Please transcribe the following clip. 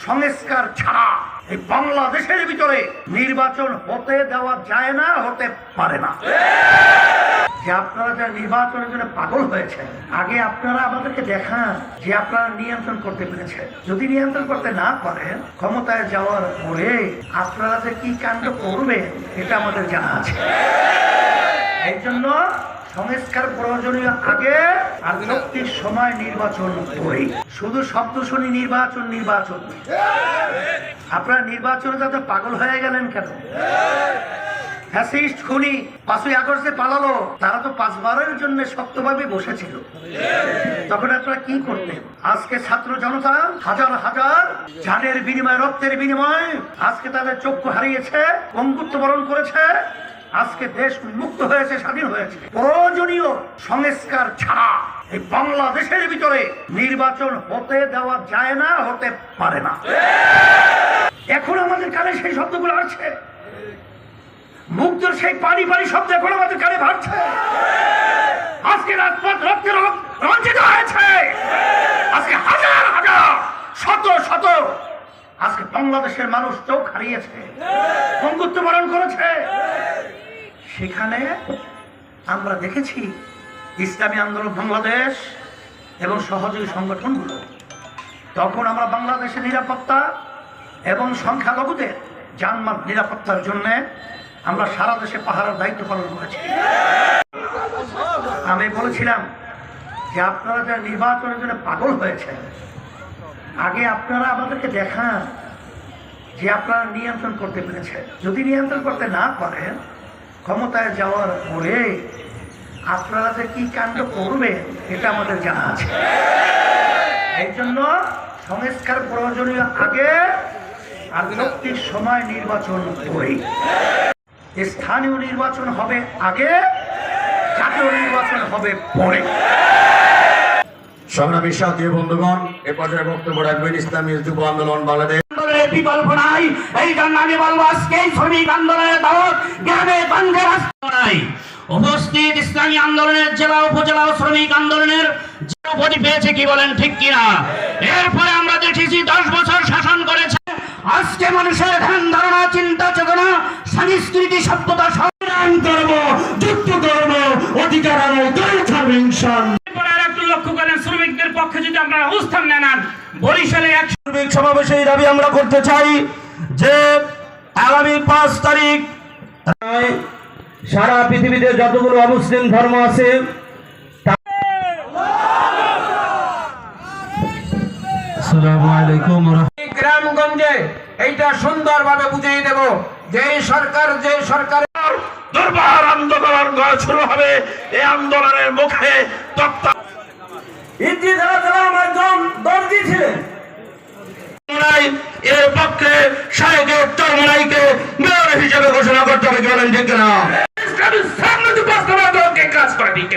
সংস্কার ছাড়া এই বাংলাদেশের ভিতরে নির্বাচন হতে দেওয়া যায় না, হতে পারে না। যে আপনারা যা নির্বাচনের জন্য পাগল হয়েছে, আগে আপনারা আমাদেরকে দেখান যে আপনারা নিয়ন্ত্রণ করতে পেরেছেন। যদি নিয়ন্ত্রণ করতে না পারেন, ক্ষমতায় যাওয়ার পরে আপনারা যে কি কাণ্ড করবেন এটা আমাদের জানা আছে। এই জন্য সংস্কার প্রয়োজনীয় আগে, আর যৌক্তিক সময় নির্বাচন করি। শুধু শব্দ শুনি নির্বাচন নির্বাচন, আপনারা নির্বাচনে যাতে পাগল হয়ে গেলেন কেন? ফ্যাসিস্ট খুনি 5ই আগস্টে পালালো, তারা তো 5 বারের জন্য শক্তভাবে বসেছিল। তখন আপনারা কি করতেন? আজকে ছাত্র জনতা হাজার হাজার জানের বিনিময়ে, রক্তের বিনিময়ে আজকে তাদের চক্ষু হারিয়েছে, পঙ্গুত্ব বরণ করেছে। আজকে দেশ মুক্ত হয়েছে, স্বাধীন হয়েছে। প্রয়োজনীয় সংস্কার ছাড়া এই বাংলাদেশের ভিতরে নির্বাচন হতে দেওয়া যায় না, হতে পারে না। এখন আমাদের কানে সেই শব্দগুলো আছে, মুগ্ধর সেই পানি পানি শব্দ এখন আমাদের কানে ভাবছে। আজকে রাজপথ রক্তে রঞ্জিত হয়েছে। আজকে হাজার হাজার শত শত আজকে বাংলাদেশের মানুষ চোখ হারিয়েছে, পঙ্গুত্ব বরণ করেছে। সেখানে আমরা দেখেছি ইসলামী আন্দোলন বাংলাদেশ এবং সহযোগী সংগঠনগুলো, তখন আমরা বাংলাদেশের নিরাপত্তা এবং সংখ্যালঘুদের জানমাল নিরাপত্তার জন্য আমরা সারা দেশে পাহারার দায়িত্ব পালন করেছি। আমি বলেছিলাম যে আপনারা যা নির্বাচনের জন্য পাগল হয়েছেন, আগে আপনারা আমাদেরকে দেখান যে আপনারা নিয়ন্ত্রণ করতে পেরেছেন। যদি নিয়ন্ত্রণ করতে না পারেন, ক্ষমতায় যাওয়ার পরে আপনারা যে কি কাণ্ড করবেন এটা আমাদের জানা আছে। এই জন্য সংস্কার প্রয়োজনীয় আগে, আর যৌক্তিক সময় নির্বাচন করি। স্থানীয় নির্বাচন হবে আগে, জাতীয় নির্বাচন হবে পরে। সংগ্রামী সাথী বন্ধুগণ, এ পর্যায়ে বক্তব্য রাখবেন ইসলামী যুব আন্দোলন বাংলাদেশ। বিকল্প নাই। এই জন্য আমি বলবো আজকে শ্রমিক আন্দোলনের দাওয়াত গ্রামে গঞ্জে রাস্তায় উপস্থিত ইসলামী আন্দোলনের জেলা উপজেলা শ্রমিক আন্দোলনের উপরি পেয়েছে, কি বলেন ঠিক কিনা? এরপরে আমরা দেখেছি 10 বছর শাসন করেছে। আজকে মানুষের ধ্যান ধারণা, চিন্তা চেতনা, সংস্কৃতি, সভ্যতা সংগ্রাম করব, যুদ্ধ করব, অধিকার লক্ষ্য করেন। শ্রমিকদের পক্ষে যদি আমরা অবস্থান নেন, বরিশালে এক শ্রমিক সমাবেশে দাবি আমরা করতে চাই যে আগামী 5 তারিখ সারা পৃথিবীতে যতগুলো অমুসলিম ধর্ম আছে গ্রামগঞ্জে এইটা সুন্দরভাবে বুঝিয়ে দেব যে সরকারের দুর্বার আন্দোলন শুরু হবে। এই আন্দোলনের মুখে এর পক্ষে শাহেদের চরমনাইকে মেয়র হিসেবে ঘোষণা করতে হবে, বলেন ঠিক না? কাজ করে ঠিক